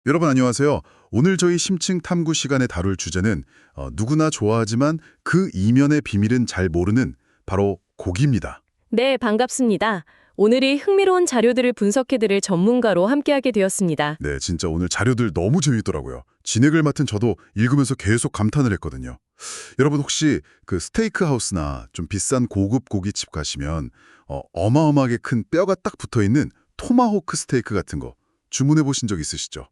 여러분 안녕하세요. 오늘 저희 심층 탐구 시간에 다룰 주제는 누구나 좋아하지만 그 이면의 비밀은 잘 모르는 바로 고기입니다. 네, 반갑습니다. 오늘이 흥미로운 자료들을 분석해드릴 전문가로 함께하게 되었습니다. 네, 진짜 오늘 자료들 너무 재밌더라고요. 진행을 맡은 저도 읽으면서 계속 감탄을 했거든요. 여러분 혹시 그 스테이크 하우스나 좀 비싼 고급 고깃집 가시면 어마어마하게 큰 뼈가 딱 붙어있는 토마호크 스테이크 같은 거 주문해 보신 적 있으시죠?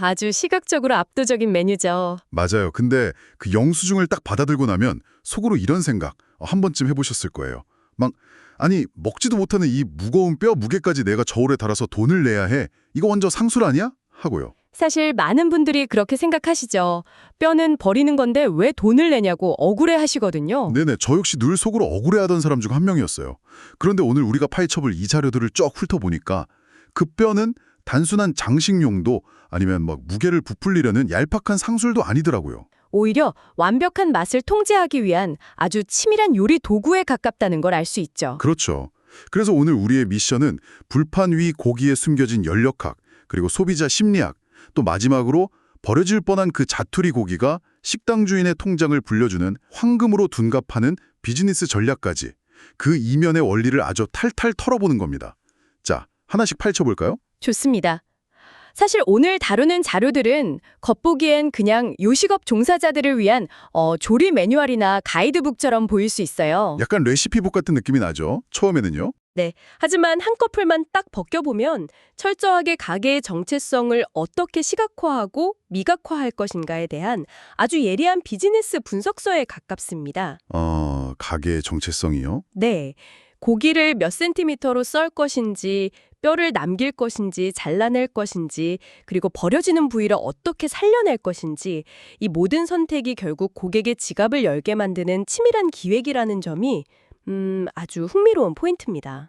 아주 시각적으로 압도적인 메뉴죠. 맞아요. 근데 그 영수증을 딱 받아들고 나면 속으로 이런 생각 한 번쯤 해보셨을 거예요. 막 아니 먹지도 못하는 이 무거운 뼈 무게까지 내가 저울에 달아서 돈을 내야 해. 이거 완전 상술 아니야? 하고요. 사실 많은 분들이 그렇게 생각하시죠. 뼈는 버리는 건데 왜 돈을 내냐고 억울해 하시거든요. 네네. 저 역시 늘 속으로 억울해하던 사람 중 한 명이었어요. 그런데 오늘 우리가 파헤쳐볼 이 자료들을 쭉 훑어보니까 그 뼈는 단순한 장식용도 아니면 막 무게를 부풀리려는 얄팍한 상술도 아니더라고요. 오히려 완벽한 맛을 통제하기 위한 아주 치밀한 요리 도구에 가깝다는 걸 알 수 있죠. 그렇죠. 그래서 오늘 우리의 미션은 불판 위 고기에 숨겨진 연력학, 그리고 소비자 심리학, 또 마지막으로 버려질 뻔한 그 자투리 고기가 식당 주인의 통장을 불려주는 황금으로 둔갑하는 비즈니스 전략까지 그 이면의 원리를 아주 탈탈 털어보는 겁니다. 자, 하나씩 파헤쳐볼까요? 좋습니다. 사실 오늘 다루는 자료들은 겉보기엔 그냥 요식업 종사자들을 위한 조리 매뉴얼이나 가이드북처럼 보일 수 있어요. 약간 레시피북 같은 느낌이 나죠? 처음에는요. 네. 하지만 한꺼풀만 딱 벗겨보면 철저하게 가게의 정체성을 어떻게 시각화하고 미각화할 것인가에 대한 아주 예리한 비즈니스 분석서에 가깝습니다. 가게의 정체성이요? 네. 고기를 몇 센티미터로 썰 것인지, 뼈를 남길 것인지, 잘라낼 것인지, 그리고 버려지는 부위를 어떻게 살려낼 것인지, 이 모든 선택이 결국 고객의 지갑을 열게 만드는 치밀한 기획이라는 점이 아주 흥미로운 포인트입니다.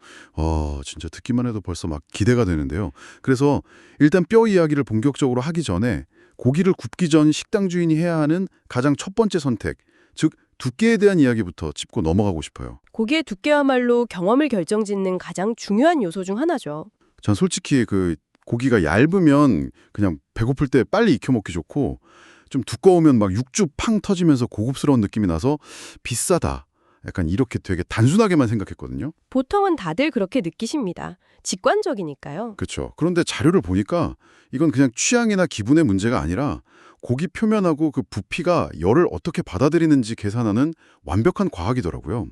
진짜 듣기만 해도 벌써 막 기대가 되는데요. 그래서 일단 뼈 이야기를 본격적으로 하기 전에 고기를 굽기 전 식당 주인이 해야 하는 가장 첫 번째 선택, 즉 두께에 대한 이야기부터 짚고 넘어가고 싶어요. 고기의 두께야말로 경험을 결정짓는 가장 중요한 요소 중 하나죠. 전 솔직히 그 고기가 얇으면 그냥 배고플 때 빨리 익혀 먹기 좋고 좀 두꺼우면 막 육즙 팡 터지면서 고급스러운 느낌이 나서 비싸다. 약간 이렇게 되게 단순하게만 생각했거든요. 보통은 다들 그렇게 느끼십니다. 직관적이니까요. 그렇죠. 그런데 자료를 보니까 이건 그냥 취향이나 기분의 문제가 아니라 고기 표면하고 그 부피가 열을 어떻게 받아들이는지 계산하는 완벽한 과학이더라고요.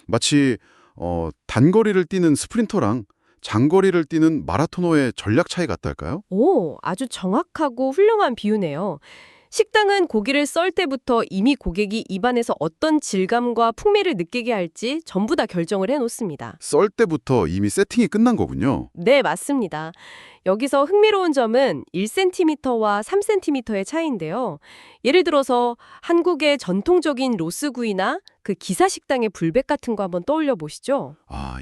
마치 단거리를 뛰는 스프린터랑 장거리를 뛰는 마라토너의 전략 차이 같달까요? 오, 아주 정확하고 훌륭한 비유네요. 식당은 고기를 썰 때부터 이미 고객이 입안에서 어떤 질감과 풍미를 느끼게 할지 전부 다 결정을 해놓습니다. 썰 때부터 이미 세팅이 끝난 거군요. 네, 맞습니다. 여기서 흥미로운 점은 1cm와 3cm의 차이인데요. 예를 들어서 한국의 전통적인 로스구이나 그 기사식당의 불백 같은 거 한번 떠올려 보시죠.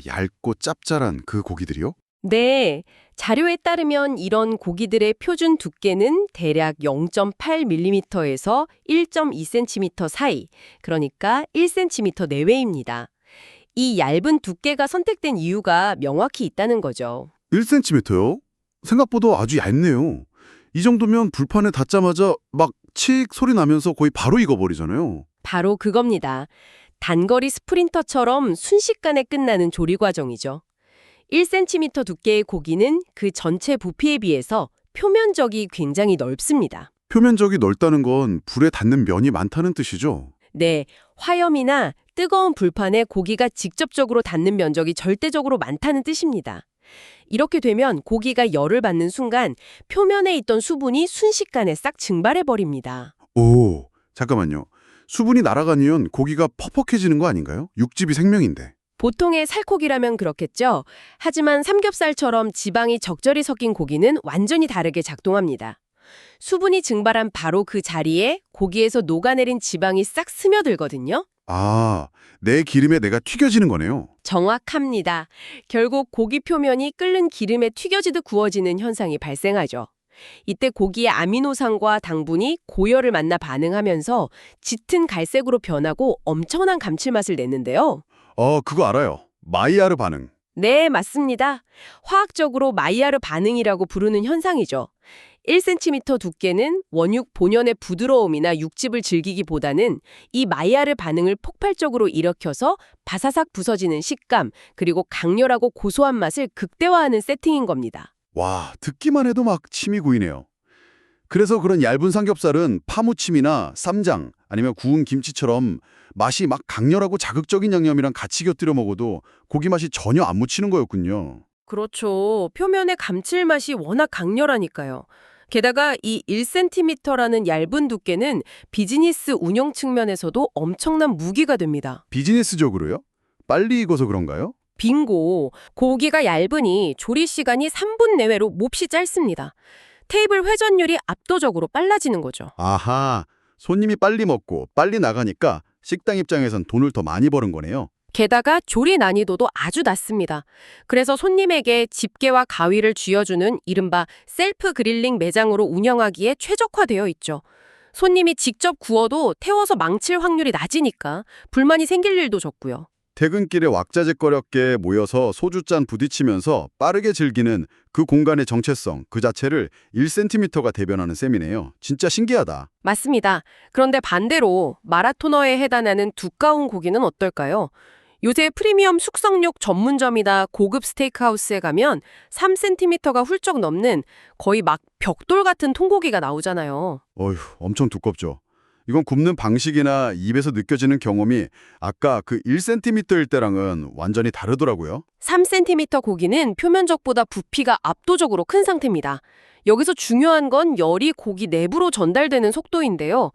얇고 짭짤한 그 고기들이요? 네, 자료에 따르면 이런 고기들의 표준 두께는 대략 0.8mm에서 1.2cm 사이, 그러니까 1cm 내외입니다. 이 얇은 두께가 선택된 이유가 명확히 있다는 거죠. 1cm요? 생각보다 아주 얇네요. 이 정도면 불판에 닿자마자 막 칙 소리 나면서 거의 바로 익어버리잖아요. 바로 그겁니다. 단거리 스프린터처럼 순식간에 끝나는 조리 과정이죠. 1cm 두께의 고기는 그 전체 부피에 비해서 표면적이 굉장히 넓습니다. 표면적이 넓다는 건 불에 닿는 면이 많다는 뜻이죠. 네, 화염이나 뜨거운 불판에 고기가 직접적으로 닿는 면적이 절대적으로 많다는 뜻입니다. 이렇게 되면 고기가 열을 받는 순간 표면에 있던 수분이 순식간에 싹 증발해버립니다. 오, 잠깐만요. 수분이 날아가면 고기가 퍽퍽해지는 거 아닌가요? 육즙이 생명인데. 보통의 살코기라면 그렇겠죠. 하지만 삼겹살처럼 지방이 적절히 섞인 고기는 완전히 다르게 작동합니다. 수분이 증발한 바로 그 자리에 고기에서 녹아내린 지방이 싹 스며들거든요. 내 기름에 내가 튀겨지는 거네요. 정확합니다. 결국 고기 표면이 끓는 기름에 튀겨지듯 구워지는 현상이 발생하죠. 이때 고기의 아미노산과 당분이 고열을 만나 반응하면서 짙은 갈색으로 변하고 엄청난 감칠맛을 내는데요. 그거 알아요. 마이야르 반응. 네, 맞습니다. 화학적으로 마이야르 반응이라고 부르는 현상이죠. 1cm 두께는 원육 본연의 부드러움이나 육즙을 즐기기보다는 이 마이야르 반응을 폭발적으로 일으켜서 바사삭 부서지는 식감, 그리고 강렬하고 고소한 맛을 극대화하는 세팅인 겁니다. 와, 듣기만 해도 막 침이 고이네요. 그래서 그런 얇은 삼겹살은 파무침이나 쌈장 아니면 구운 김치처럼 맛이 막 강렬하고 자극적인 양념이랑 같이 곁들여 먹어도 고기 맛이 전혀 안 묻히는 거였군요. 그렇죠. 표면의 감칠맛이 워낙 강렬하니까요. 게다가 이 1cm라는 얇은 두께는 비즈니스 운영 측면에서도 엄청난 무기가 됩니다. 비즈니스적으로요? 빨리 익어서 그런가요? 빙고. 고기가 얇으니 조리 시간이 3분 내외로 몹시 짧습니다. 테이블 회전율이 압도적으로 빨라지는 거죠. 아하, 손님이 빨리 먹고 빨리 나가니까 식당 입장에선 돈을 더 많이 버는 거네요. 게다가 조리 난이도도 아주 낮습니다. 그래서 손님에게 집게와 가위를 쥐어주는 이른바 셀프 그릴링 매장으로 운영하기에 최적화되어 있죠. 손님이 직접 구워도 태워서 망칠 확률이 낮으니까 불만이 생길 일도 적고요. 퇴근길에 왁자지껄하게 모여서 소주잔 부딪히면서 빠르게 즐기는 그 공간의 정체성 그 자체를 1cm가 대변하는 셈이네요. 진짜 신기하다. 맞습니다. 그런데 반대로 마라토너에 해당하는 두꺼운 고기는 어떨까요? 요새 프리미엄 숙성육 전문점이나 고급 스테이크하우스에 가면 3cm가 훌쩍 넘는 거의 막 벽돌 같은 통고기가 나오잖아요. 어휴, 엄청 두껍죠. 이건 굽는 방식이나 입에서 느껴지는 경험이 아까 그 1cm일 때랑은 완전히 다르더라고요. 3cm 고기는 표면적보다 부피가 압도적으로 큰 상태입니다. 여기서 중요한 건 열이 고기 내부로 전달되는 속도인데요.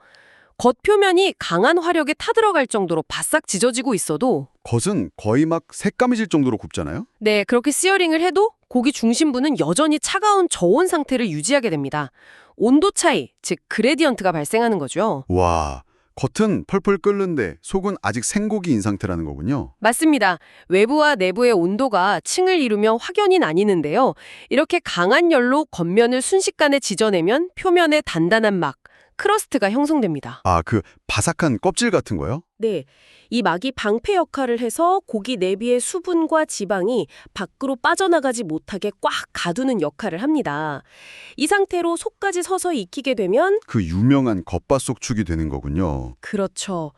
겉표면이 강한 화력에 타들어갈 정도로 바싹 지져지고 있어도 겉은 거의 막 새까매질 정도로 굽잖아요. 네, 그렇게 시어링을 해도 고기 중심부는 여전히 차가운 저온 상태를 유지하게 됩니다. 온도 차이, 즉 그레디언트가 발생하는 거죠. 와, 겉은 펄펄 끓는데 속은 아직 생고기인 상태라는 거군요. 맞습니다. 외부와 내부의 온도가 층을 이루며 확연히 나뉘는데요. 이렇게 강한 열로 겉면을 순식간에 지져내면 표면에 단단한 막, 크러스트가 형성됩니다. 아, 그 바삭한 껍질 같은 거요? 네, 이 막이 방패 역할을 해서 고기 내비의 수분과 지방이 밖으로 빠져나가지 못하게 꽉 가두는 역할을 합니다. 이 상태로 속까지 서서히 익히게 되면 그 유명한 겉바속촉이 되는 거군요. 그렇죠.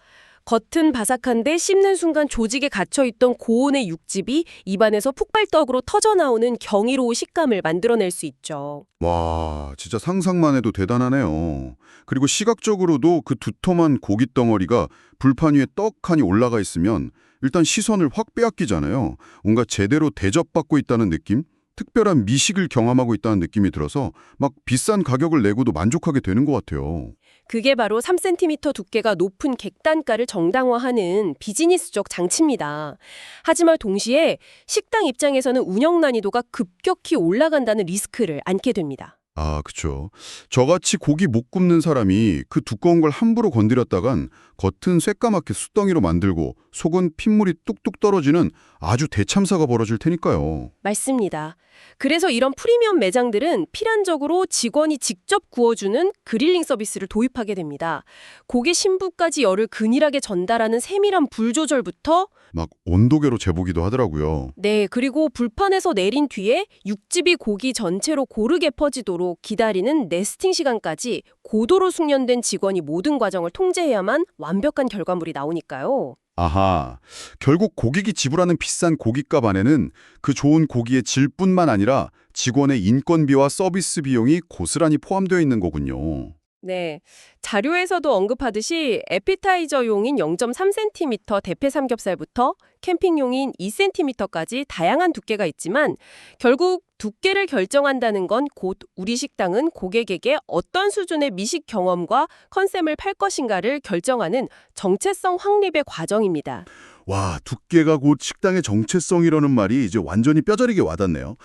겉은 바삭한데 씹는 순간 조직에 갇혀있던 고온의 육즙이 입안에서 폭발떡으로 터져나오는 경이로운 식감을 만들어낼 수 있죠. 와, 진짜 상상만 해도 대단하네요. 그리고 시각적으로도 그 두툼한 고기 덩어리가 불판 위에 떡하니 올라가 있으면 일단 시선을 확 빼앗기잖아요. 뭔가 제대로 대접받고 있다는 느낌? 특별한 미식을 경험하고 있다는 느낌이 들어서 막 비싼 가격을 내고도 만족하게 되는 것 같아요. 그게 바로 3cm 두께가 높은 객단가를 정당화하는 비즈니스적 장치입니다. 하지만 동시에 식당 입장에서는 운영 난이도가 급격히 올라간다는 리스크를 안게 됩니다. 아, 그쵸. 저같이 고기 못 굽는 사람이 그 두꺼운 걸 함부로 건드렸다간 겉은 새까맣게 숯덩이로 만들고 속은 핏물이 뚝뚝 떨어지는 아주 대참사가 벌어질 테니까요. 맞습니다. 그래서 이런 프리미엄 매장들은 필연적으로 직원이 직접 구워주는 그릴링 서비스를 도입하게 됩니다. 고기 심부까지 열을 균일하게 전달하는 세밀한 불 조절부터 막 온도계로 재보기도 하더라고요. 네, 그리고 불판에서 내린 뒤에 육즙이 고기 전체로 고르게 퍼지도록 기다리는 네스팅 시간까지 고도로 숙련된 직원이 모든 과정을 통제해야만 완벽한 결과물이 나오니까요. 아하, 결국 고객이 지불하는 비싼 고깃값 안에는 그 좋은 고기의 질뿐만 아니라 직원의 인건비와 서비스 비용이 고스란히 포함되어 있는 거군요. 네, 자료에서도 언급하듯이 에피타이저용인 0.3cm 대패 삼겹살부터 캠핑용인 2cm까지 다양한 두께가 있지만 결국 두께를 결정한다는 건 곧 우리 식당은 고객에게 어떤 수준의 미식 경험과 컨셉을 팔 것인가를 결정하는 정체성 확립의 과정입니다. 와, 두께가 곧 식당의 정체성이라는 말이 이제 완전히 뼈저리게 와닿네요.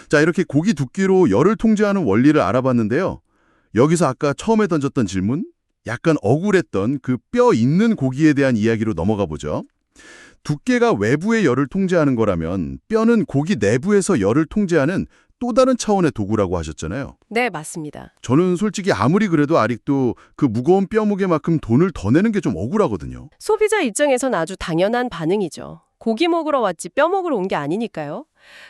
자, 이렇게 고기 두께로 열을 통제하는 원리를 알아봤는데요. 여기서 아까 처음에 던졌던 질문, 약간 억울했던 그 뼈 있는 고기에 대한 이야기로 넘어가 보죠. 두께가 외부의 열을 통제하는 거라면 뼈는 고기 내부에서 열을 통제하는 또 다른 차원의 도구라고 하셨잖아요. 네, 맞습니다. 저는 솔직히 아무리 그래도 아직도 그 무거운 뼈 무게만큼 돈을 더 내는 게 좀 억울하거든요. 소비자 입장에선 아주 당연한 반응이죠. 고기 먹으러 왔지 뼈 먹으러 온 게 아니니까요.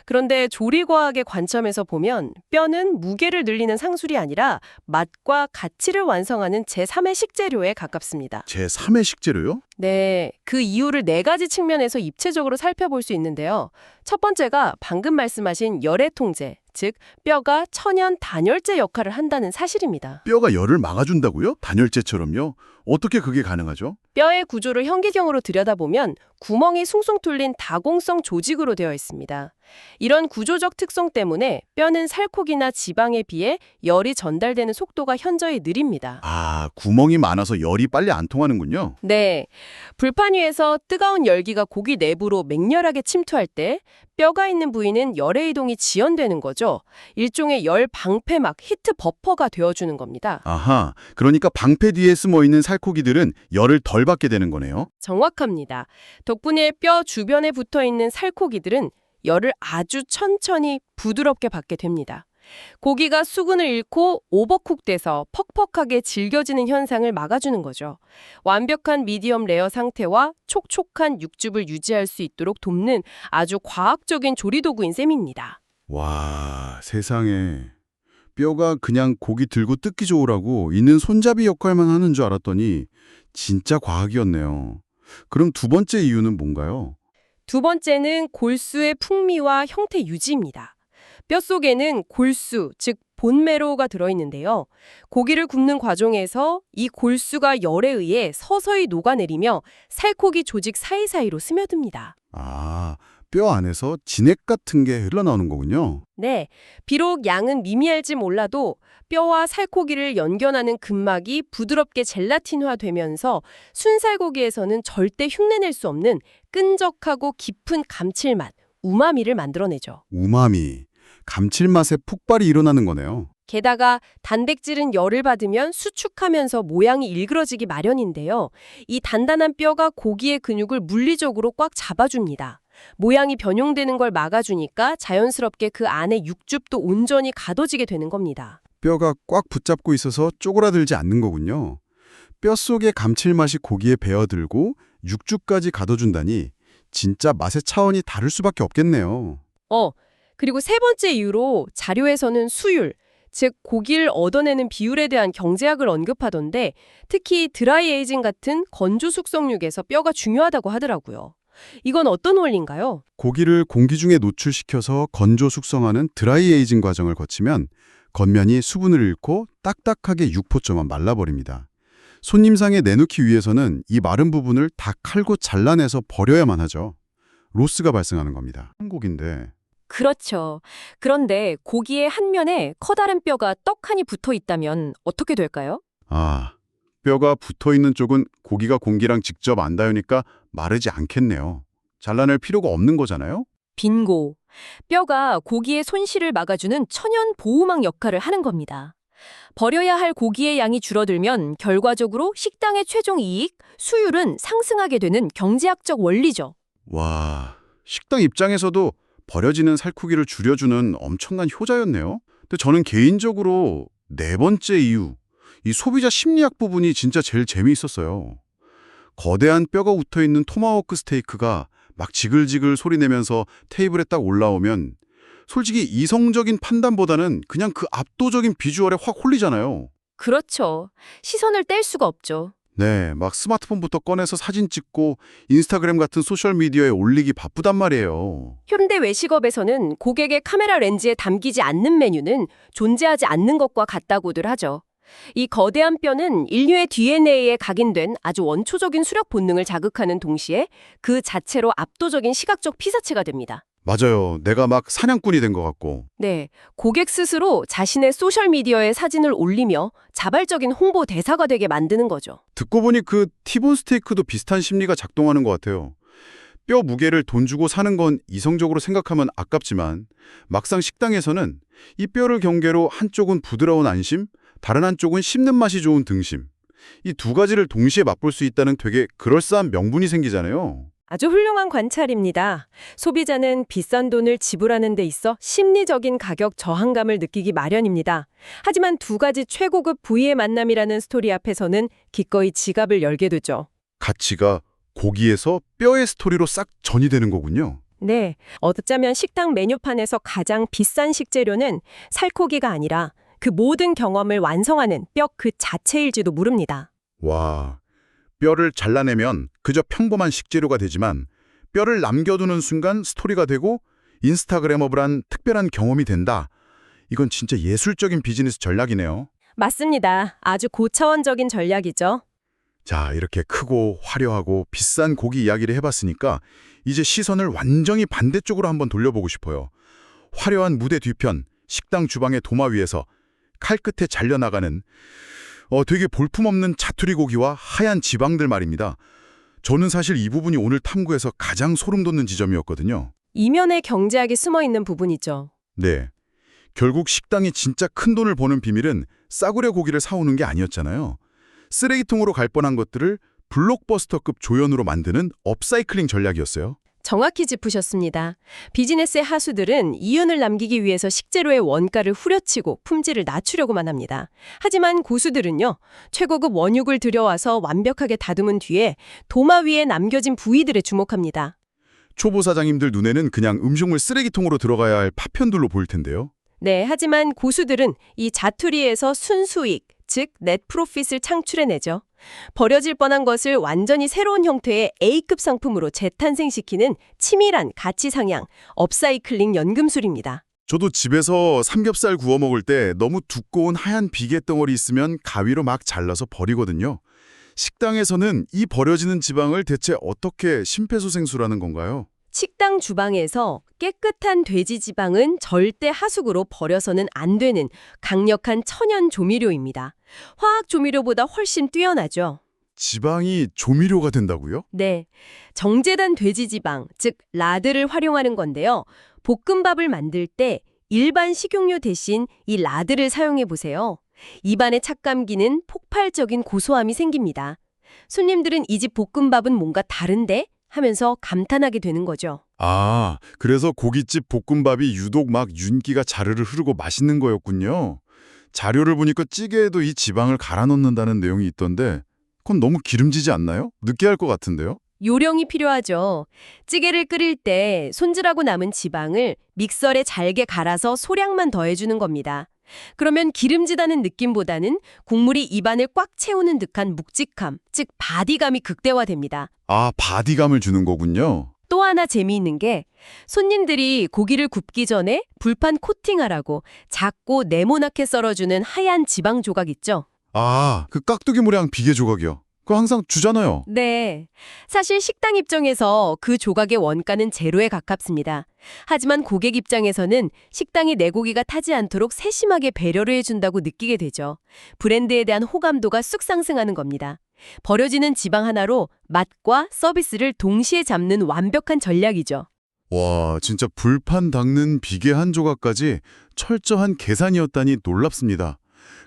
그런데 조리과학의 관점에서 보면 뼈는 무게를 늘리는 상술이 아니라 맛과 가치를 완성하는 제3의 식재료에 가깝습니다. 제3의 식재료요? 네, 그 이유를 네 가지 측면에서 입체적으로 살펴볼 수 있는데요. 첫 번째가 방금 말씀하신 열의 통제, 즉 뼈가 천연 단열재 역할을 한다는 사실입니다. 뼈가 열을 막아준다고요? 단열재처럼요? 어떻게 그게 가능하죠? 뼈의 구조를 현기경으로 들여다보면 구멍이 숭숭 뚫린 다공성 조직으로 되어 있습니다. 이런 구조적 특성 때문에 뼈는 살코기나 지방에 비해 열이 전달되는 속도가 현저히 느립니다. 아, 구멍이 많아서 열이 빨리 안 통하는군요. 네, 불판 위에서 뜨거운 열기가 고기 내부로 맹렬하게 침투할 때 뼈가 있는 부위는 열의 이동이 지연되는 거죠. 일종의 열 방패막, 히트 버퍼가 되어주는 겁니다. 아하, 그러니까 방패 뒤에 숨어있는 살코기들은 열을 덜 받게 되는 거네요. 정확합니다. 덕분에 뼈 주변에 붙어있는 살코기들은 열을 아주 천천히 부드럽게 받게 됩니다. 고기가 수분을 잃고 오버쿡돼서 퍽퍽하게 질겨지는 현상을 막아주는 거죠. 완벽한 미디엄 레어 상태와 촉촉한 육즙을 유지할 수 있도록 돕는 아주 과학적인 조리도구인 셈입니다. 와, 세상에. 뼈가 그냥 고기 들고 뜯기 좋으라고 있는 손잡이 역할만 하는 줄 알았더니 진짜 과학이었네요. 그럼 두 번째 이유는 뭔가요? 두 번째는 골수의 풍미와 형태 유지입니다. 뼈 속에는 골수, 즉 본메로우가 들어있는데요. 고기를 굽는 과정에서 이 골수가 열에 의해 서서히 녹아내리며 살코기 조직 사이사이로 스며듭니다. 아, 뼈 안에서 진액 같은 게 흘러나오는 거군요. 네, 비록 양은 미미할지 몰라도 뼈와 살코기를 연결하는 근막이 부드럽게 젤라틴화되면서 순살고기에서는 절대 흉내낼 수 없는 끈적하고 깊은 감칠맛, 우마미를 만들어내죠. 우마미, 감칠맛에 폭발이 일어나는 거네요. 게다가 단백질은 열을 받으면 수축하면서 모양이 일그러지기 마련인데요. 이 단단한 뼈가 고기의 근육을 물리적으로 꽉 잡아줍니다. 모양이 변형되는 걸 막아주니까 자연스럽게 그 안에 육즙도 온전히 가둬지게 되는 겁니다. 뼈가 꽉 붙잡고 있어서 쪼그라들지 않는 거군요. 뼈 속의 감칠맛이 고기에 배어들고 육즙까지 가둬준다니 진짜 맛의 차원이 다를 수밖에 없겠네요. 그리고 세 번째 이유로 자료에서는 수율, 즉 고기를 얻어내는 비율에 대한 경제학을 언급하던데 특히 드라이 에이징 같은 건조 숙성육에서 뼈가 중요하다고 하더라고요. 이건 어떤 원리인가요? 고기를 공기 중에 노출시켜서 건조 숙성하는 드라이 에이징 과정을 거치면 겉면이 수분을 잃고 딱딱하게 육포처럼 말라버립니다. 손님상에 내놓기 위해서는 이 마른 부분을 다 칼고 잘라내서 버려야만 하죠. 로스가 발생하는 겁니다. 한국인데 그렇죠. 그런데 고기의 한 면에 커다란 뼈가 떡하니 붙어 있다면 어떻게 될까요? 뼈가 붙어있는 쪽은 고기가 공기랑 직접 안 닿으니까 마르지 않겠네요. 잘라낼 필요가 없는 거잖아요? 빙고. 뼈가 고기의 손실을 막아주는 천연 보호막 역할을 하는 겁니다. 버려야 할 고기의 양이 줄어들면 결과적으로 식당의 최종 이익, 수율은 상승하게 되는 경제학적 원리죠. 와, 식당 입장에서도 버려지는 살코기를 줄여주는 엄청난 효자였네요. 근데 저는 개인적으로 네 번째 이유, 이 소비자 심리학 부분이 진짜 제일 재미있었어요. 거대한 뼈가 웃어있는 토마호크 스테이크가 막 지글지글 소리내면서 테이블에 딱 올라오면 솔직히 이성적인 판단보다는 그냥 그 압도적인 비주얼에 확 홀리잖아요. 그렇죠. 시선을 뗄 수가 없죠. 네, 막 스마트폰부터 꺼내서 사진 찍고 인스타그램 같은 소셜미디어에 올리기 바쁘단 말이에요. 현대 외식업에서는 고객의 카메라 렌즈에 담기지 않는 메뉴는 존재하지 않는 것과 같다고들 하죠. 이 거대한 뼈는 인류의 DNA에 각인된 아주 원초적인 수렵 본능을 자극하는 동시에 그 자체로 압도적인 시각적 피사체가 됩니다. 맞아요. 내가 막 사냥꾼이 된 것 같고. 네, 고객 스스로 자신의 소셜미디어에 사진을 올리며 자발적인 홍보 대사가 되게 만드는 거죠. 듣고 보니 그 티본 스테이크도 비슷한 심리가 작동하는 것 같아요. 뼈 무게를 돈 주고 사는 건 이성적으로 생각하면 아깝지만 막상 식당에서는 이 뼈를 경계로 한쪽은 부드러운 안심, 다른 한쪽은 씹는 맛이 좋은 등심. 이 두 가지를 동시에 맛볼 수 있다는 되게 그럴싸한 명분이 생기잖아요. 아주 훌륭한 관찰입니다. 소비자는 비싼 돈을 지불하는 데 있어 심리적인 가격 저항감을 느끼기 마련입니다. 하지만 두 가지 최고급 부위의 만남이라는 스토리 앞에서는 기꺼이 지갑을 열게 되죠. 가치가 고기에서 뼈의 스토리로 싹 전이되는 거군요. 네, 어쩌면 식당 메뉴판에서 가장 비싼 식재료는 살코기가 아니라 그 모든 경험을 완성하는 뼈 그 자체일지도 모릅니다. 와, 뼈를 잘라내면 그저 평범한 식재료가 되지만 뼈를 남겨두는 순간 스토리가 되고 인스타그래머블한 특별한 경험이 된다. 이건 진짜 예술적인 비즈니스 전략이네요. 맞습니다. 아주 고차원적인 전략이죠. 자, 이렇게 크고 화려하고 비싼 고기 이야기를 해봤으니까 이제 시선을 완전히 반대쪽으로 한번 돌려보고 싶어요. 화려한 무대 뒤편, 식당 주방의 도마 위에서 칼 끝에 잘려나가는 되게 볼품없는 자투리 고기와 하얀 지방들 말입니다. 저는 사실 이 부분이 오늘 탐구에서 가장 소름 돋는 지점이었거든요. 이면에 경제학이 숨어 있는 부분이죠. 네. 결국 식당이 진짜 큰 돈을 버는 비밀은 싸구려 고기를 사오는 게 아니었잖아요. 쓰레기통으로 갈 뻔한 것들을 블록버스터급 조연으로 만드는 업사이클링 전략이었어요. 정확히 짚으셨습니다. 비즈니스의 하수들은 이윤을 남기기 위해서 식재료의 원가를 후려치고 품질을 낮추려고만 합니다. 하지만 고수들은요, 최고급 원육을 들여와서 완벽하게 다듬은 뒤에 도마 위에 남겨진 부위들에 주목합니다. 초보 사장님들 눈에는 그냥 음식물 쓰레기통으로 들어가야 할 파편들로 보일 텐데요. 네, 하지만 고수들은 이 자투리에서 순수익, 즉 넷 프로핏을 창출해내죠. 버려질 뻔한 것을 완전히 새로운 형태의 A급 상품으로 재탄생시키는 치밀한 가치 상향, 업사이클링 연금술입니다. 저도 집에서 삼겹살 구워 먹을 때 너무 두꺼운 하얀 비계 덩어리 있으면 가위로 막 잘라서 버리거든요. 식당에서는 이 버려지는 지방을 대체 어떻게 심폐소생술하는 건가요? 식당 주방에서 깨끗한 돼지 지방은 절대 하수구로 버려서는 안 되는 강력한 천연 조미료입니다. 화학 조미료보다 훨씬 뛰어나죠. 지방이 조미료가 된다고요? 네, 정제단 돼지 지방, 즉 라드를 활용하는 건데요. 볶음밥을 만들 때 일반 식용유 대신 이 라드를 사용해 보세요. 입안에 착 감기는 폭발적인 고소함이 생깁니다. 손님들은 이 집 볶음밥은 뭔가 다른데? 하면서 감탄하게 되는 거죠. 아, 그래서 고깃집 볶음밥이 유독 막 윤기가 자르르 흐르고 맛있는 거였군요. 자료를 보니까 찌개에도 이 지방을 갈아 넣는다는 내용이 있던데 그건 너무 기름지지 않나요? 느끼할 것 같은데요? 요령이 필요하죠. 찌개를 끓일 때 손질하고 남은 지방을 믹서에 잘게 갈아서 소량만 더해주는 겁니다. 그러면 기름지다는 느낌보다는 국물이 입안을 꽉 채우는 듯한 묵직함, 즉 바디감이 극대화됩니다. 아, 바디감을 주는 거군요. 또 하나 재미있는 게 손님들이 고기를 굽기 전에 불판 코팅하라고 작고 네모나게 썰어주는 하얀 지방 조각 있죠? 아, 그 깍두기 모양 비계 조각이요. 그거 항상 주잖아요. 네. 사실 식당 입장에서 그 조각의 원가는 제로에 가깝습니다. 하지만 고객 입장에서는 식당이 내 고기가 타지 않도록 세심하게 배려를 해준다고 느끼게 되죠. 브랜드에 대한 호감도가 쑥 상승하는 겁니다. 버려지는 지방 하나로 맛과 서비스를 동시에 잡는 완벽한 전략이죠. 와, 진짜 불판 닦는 비계 한 조각까지 철저한 계산이었다니 놀랍습니다.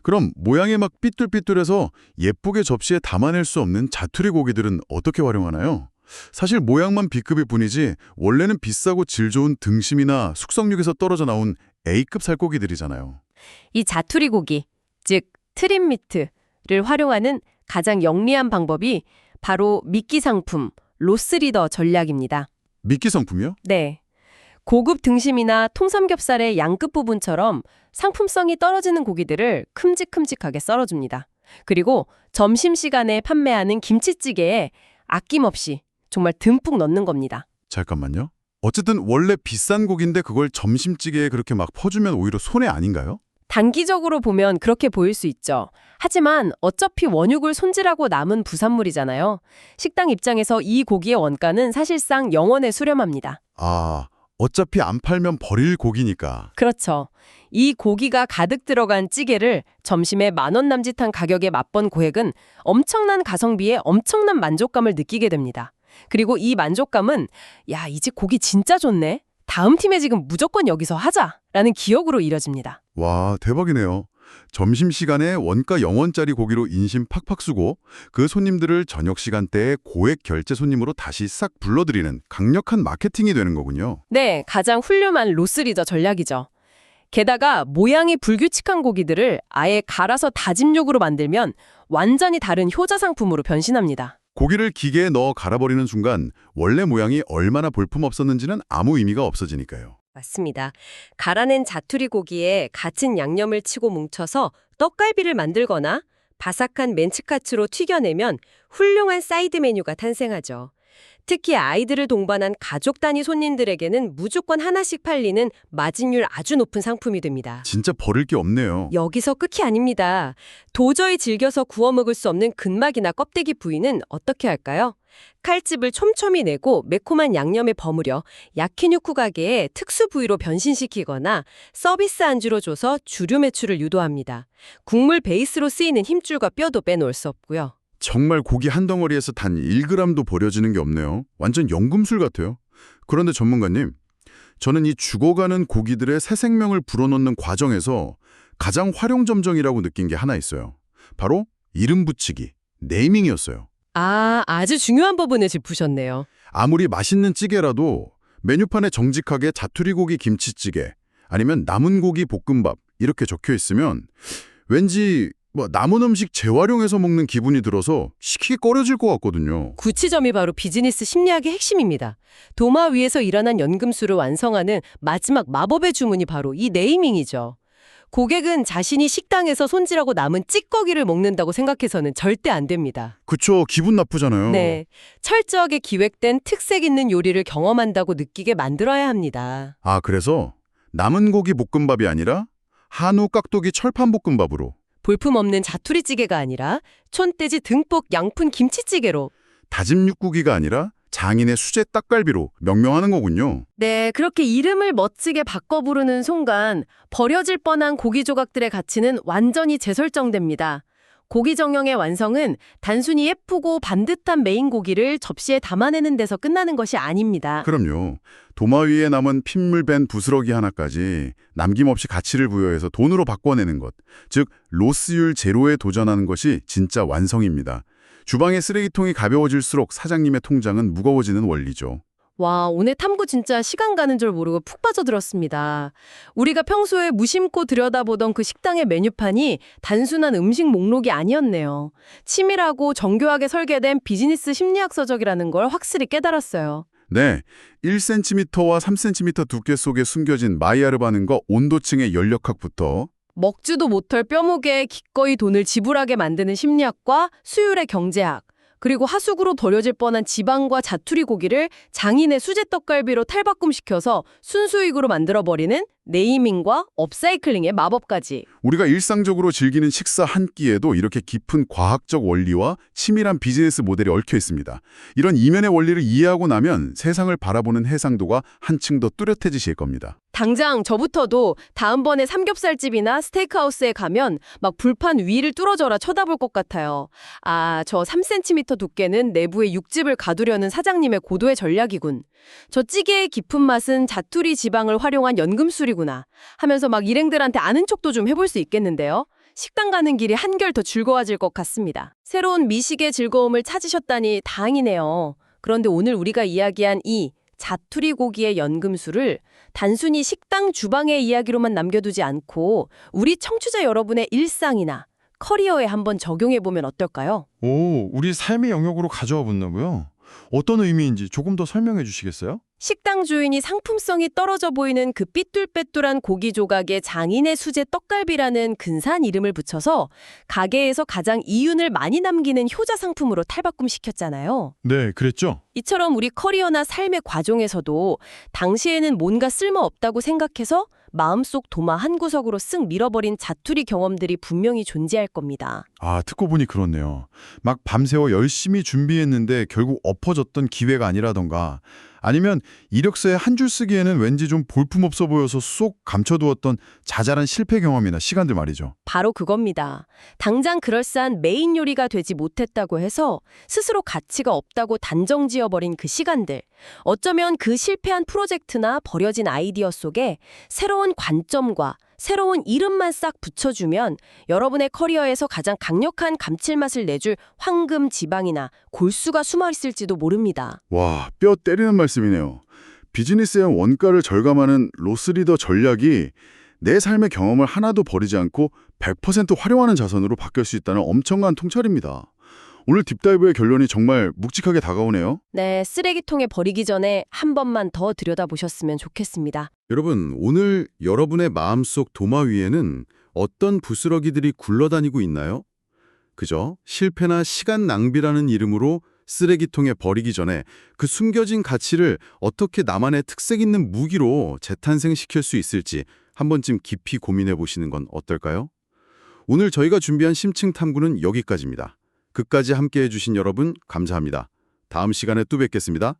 그럼 모양이 막 삐뚤삐뚤해서 예쁘게 접시에 담아낼 수 없는 자투리 고기들은 어떻게 활용하나요? 사실 모양만 B급일 뿐이지 원래는 비싸고 질 좋은 등심이나 숙성육에서 떨어져 나온 A급 살코기들이잖아요. 이 자투리 고기, 즉 트림미트를 활용하는 가장 영리한 방법이 바로 미끼 상품, 로스리더 전략입니다. 미끼 상품이요? 네. 고급 등심이나 통삼겹살의 양끝 부분처럼 상품성이 떨어지는 고기들을 큼직큼직하게 썰어줍니다. 그리고 점심시간에 판매하는 김치찌개에 아낌없이 정말 듬뿍 넣는 겁니다. 잠깐만요. 어쨌든 원래 비싼 고기인데 그걸 점심찌개에 그렇게 막 퍼주면 오히려 손해 아닌가요? 단기적으로 보면 그렇게 보일 수 있죠. 하지만 어차피 원육을 손질하고 남은 부산물이잖아요. 식당 입장에서 이 고기의 원가는 사실상 영원에 수렴합니다. 아, 어차피 안 팔면 버릴 고기니까. 그렇죠. 이 고기가 가득 들어간 찌개를 점심에 10,000원 남짓한 가격에 맛본 고객은 엄청난 가성비에 엄청난 만족감을 느끼게 됩니다. 그리고 이 만족감은 야, 이 집 고기 진짜 좋네. 다음 팀에 지금 무조건 여기서 하자라는 기억으로 이뤄집니다. 와, 대박이네요. 점심시간에 원가 0원짜리 고기로 인심 팍팍 쓰고 그 손님들을 저녁 시간대에 고액 결제 손님으로 다시 싹 불러들이는 강력한 마케팅이 되는 거군요. 네, 가장 훌륭한 로스리더 전략이죠. 게다가 모양이 불규칙한 고기들을 아예 갈아서 다짐육으로 만들면 완전히 다른 효자 상품으로 변신합니다. 고기를 기계에 넣어 갈아버리는 순간 원래 모양이 얼마나 볼품없었는지는 아무 의미가 없어지니까요. 맞습니다. 갈아낸 자투리 고기에 갇힌 양념을 치고 뭉쳐서 떡갈비를 만들거나 바삭한 멘치카츠로 튀겨내면 훌륭한 사이드 메뉴가 탄생하죠. 특히 아이들을 동반한 가족 단위 손님들에게는 무조건 하나씩 팔리는 마진율 아주 높은 상품이 됩니다. 진짜 버릴 게 없네요. 여기서 끝이 아닙니다. 도저히 즐겨서 구워 먹을 수 없는 근막이나 껍데기 부위는 어떻게 할까요? 칼집을 촘촘히 내고 매콤한 양념에 버무려 야키니쿠 가게의 특수 부위로 변신시키거나 서비스 안주로 줘서 주류 매출을 유도합니다. 국물 베이스로 쓰이는 힘줄과 뼈도 빼놓을 수 없고요. 정말 고기 한 덩어리에서 단 1g도 버려지는 게 없네요. 완전 연금술 같아요. 그런데 전문가님, 저는 이 죽어가는 고기들의 새 생명을 불어넣는 과정에서 가장 활용점정이라고 느낀 게 하나 있어요. 바로 이름 붙이기, 네이밍이었어요. 아주 중요한 부분을 짚으셨네요. 아무리 맛있는 찌개라도 메뉴판에 정직하게 자투리고기 김치찌개 아니면 남은 고기 볶음밥 이렇게 적혀 있으면 왠지 남은 음식 재활용해서 먹는 기분이 들어서 시키기 꺼려질 것 같거든요. 구치점이 바로 비즈니스 심리학의 핵심입니다. 도마 위에서 일어난 연금술을 완성하는 마지막 마법의 주문이 바로 이 네이밍이죠. 고객은 자신이 식당에서 손질하고 남은 찌꺼기를 먹는다고 생각해서는 절대 안 됩니다. 그쵸, 기분 나쁘잖아요. 네, 철저하게 기획된 특색 있는 요리를 경험한다고 느끼게 만들어야 합니다. 아, 그래서 남은 고기 볶음밥이 아니라 한우 깍두기 철판볶음밥으로, 볼품없는 자투리찌개가 아니라 촌돼지 듬뿍 양푼 김치찌개로. 다짐 육고기가 아니라 장인의 수제 딱갈비로 명명하는 거군요. 네, 그렇게 이름을 멋지게 바꿔 부르는 순간 버려질 뻔한 고기 조각들의 가치는 완전히 재설정됩니다. 고기 정형의 완성은 단순히 예쁘고 반듯한 메인 고기를 접시에 담아내는 데서 끝나는 것이 아닙니다. 그럼요. 도마 위에 남은 핏물 밴 부스러기 하나까지 남김없이 가치를 부여해서 돈으로 바꿔내는 것, 즉 로스율 제로에 도전하는 것이 진짜 완성입니다. 주방의 쓰레기통이 가벼워질수록 사장님의 통장은 무거워지는 원리죠. 와, 오늘 탐구 진짜 시간 가는 줄 모르고 푹 빠져들었습니다. 우리가 평소에 무심코 들여다보던 그 식당의 메뉴판이 단순한 음식 목록이 아니었네요. 치밀하고 정교하게 설계된 비즈니스 심리학 서적이라는 걸 확실히 깨달았어요. 네, 1cm와 3cm 두께 속에 숨겨진 마이야르 반응과 온도층의 연력학부터 먹지도 못할 뼈무게에 기꺼이 돈을 지불하게 만드는 심리학과 수율의 경제학, 그리고 하수구로 버려질 뻔한 지방과 자투리 고기를 장인의 수제 떡갈비로 탈바꿈시켜서 순수익으로 만들어버리는 네이밍과 업사이클링의 마법까지. 우리가 일상적으로 즐기는 식사 한 끼에도 이렇게 깊은 과학적 원리와 치밀한 비즈니스 모델이 얽혀 있습니다. 이런 이면의 원리를 이해하고 나면 세상을 바라보는 해상도가 한층 더 뚜렷해지실 겁니다. 당장 저부터도 다음번에 삼겹살집이나 스테이크하우스에 가면 막 불판 위를 뚫어져라 쳐다볼 것 같아요. 아, 저 3cm 두께는 내부에 육즙을 가두려는 사장님의 고도의 전략이군. 저 찌개의 깊은 맛은 자투리 지방을 활용한 연금술이구나 하면서 막 일행들한테 아는 척도 좀 해볼 수 있겠는데요. 식당 가는 길이 한결 더 즐거워질 것 같습니다. 새로운 미식의 즐거움을 찾으셨다니 다행이네요. 그런데 오늘 우리가 이야기한 이 자투리 고기의 연금술을 단순히 식당 주방의 이야기로만 남겨두지 않고 우리 청취자 여러분의 일상이나 커리어에 한번 적용해보면 어떨까요? 오, 우리 삶의 영역으로 가져와 본다고요? 어떤 의미인지 조금 더 설명해 주시겠어요? 식당 주인이 상품성이 떨어져 보이는 그 삐뚤빼뚤한 고기 조각에 장인의 수제 떡갈비라는 근사한 이름을 붙여서 가게에서 가장 이윤을 많이 남기는 효자 상품으로 탈바꿈시켰잖아요. 네, 그랬죠? 이처럼 우리 커리어나 삶의 과정에서도 당시에는 뭔가 쓸모없다고 생각해서 마음속 도마 한 구석으로 쓱 밀어버린 자투리 경험들이 분명히 존재할 겁니다. 아, 듣고 보니 그렇네요. 막 밤새워 열심히 준비했는데 결국 엎어졌던 기회가 아니라던가 아니면 이력서에 한 줄 쓰기에는 왠지 좀 볼품없어 보여서 쏙 감춰두었던 자잘한 실패 경험이나 시간들 말이죠. 바로 그겁니다. 당장 그럴싸한 메인 요리가 되지 못했다고 해서 스스로 가치가 없다고 단정지어버린 그 시간들. 어쩌면 그 실패한 프로젝트나 버려진 아이디어 속에 새로운 관점과 새로운 이름만 싹 붙여주면 여러분의 커리어에서 가장 강력한 감칠맛을 내줄 황금 지방이나 골수가 숨어 있을지도 모릅니다. 와, 뼈 때리는 말씀이네요. 비즈니스의 원가를 절감하는 로스리더 전략이 내 삶의 경험을 하나도 버리지 않고 100% 활용하는 자산으로 바뀔 수 있다는 엄청난 통찰입니다. 오늘 딥다이브의 결론이 정말 묵직하게 다가오네요. 네, 쓰레기통에 버리기 전에 한 번만 더 들여다보셨으면 좋겠습니다. 여러분, 오늘 여러분의 마음속 도마 위에는 어떤 부스러기들이 굴러다니고 있나요? 그저 실패나 시간 낭비라는 이름으로 쓰레기통에 버리기 전에 그 숨겨진 가치를 어떻게 나만의 특색 있는 무기로 재탄생시킬 수 있을지 한 번쯤 깊이 고민해 보시는 건 어떨까요? 오늘 저희가 준비한 심층 탐구는 여기까지입니다. 끝까지 함께해 주신 여러분 감사합니다. 다음 시간에 또 뵙겠습니다.